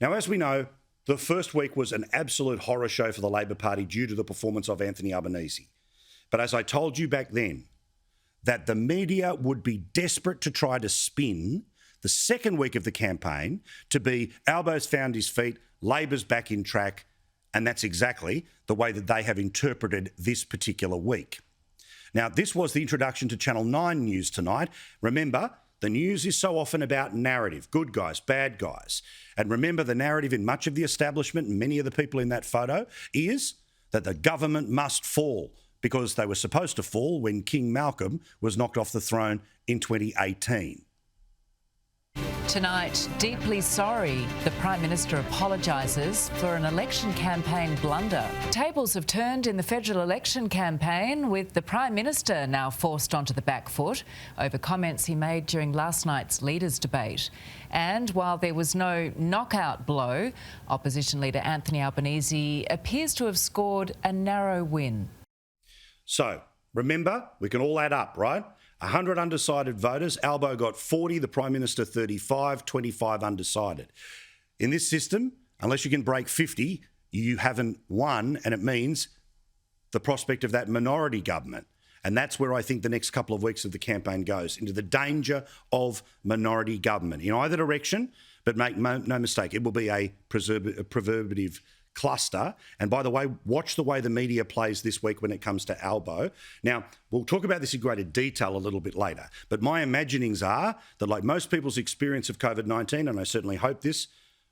Now, as we know, the first week was an absolute horror show for the Labor Party due to the performance of Anthony Albanese. But as I told you back then, that the media would be desperate to try to spin the second week of the campaign to be Albo's found his feet, Labor's back in track, and that's exactly the way that they have interpreted this particular week. Now, this was the introduction to Channel 9 News tonight. Remember, the news is so often about narrative, good guys, bad guys. And remember, the narrative in much of the establishment and many of the people in that photo is that the government must fall because they were supposed to fall when King Malcolm was knocked off the throne in 2018. Tonight, deeply sorry, the Prime Minister apologises for an election campaign blunder. Tables have turned in the federal election campaign, with the Prime Minister now forced onto the back foot over comments he made during last night's leaders' debate. And while there was no knockout blow, opposition leader Anthony Albanese appears to have scored a narrow win. So, remember, we can all add up, right? 100 undecided voters. Albo got 40, the Prime Minister 35, 25 undecided. In this system, unless you can break 50, you haven't won, and it means the prospect of that minority government. And that's where I think the next couple of weeks of the campaign goes, into the danger of minority government in either direction, but make no mistake, it will be a proverbitive cluster. And by the way, watch the way the media plays this week when it comes to Albo. Now, we'll talk about this in greater detail a little bit later, but my imaginings are that, like most people's experience of COVID-19, and I certainly hope this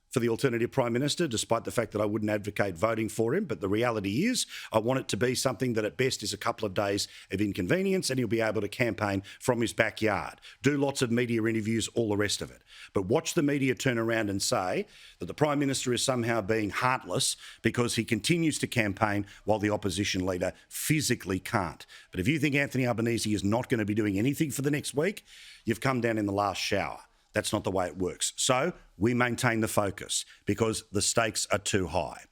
for the alternative Prime Minister, despite the fact that I wouldn't advocate voting for him, but the reality is I want it to be something that at best is a couple of days of inconvenience, and he'll be able to campaign from his backyard, do lots of media interviews, all the rest of it. But watch the media turn around and say that the Prime Minister is somehow being heartless because he continues to campaign while the opposition leader physically can't. But if you think Anthony Albanese is not going to be doing anything for the next week, you've come down in the last shower. That's not the way it works. So we maintain the focus because the stakes are too high.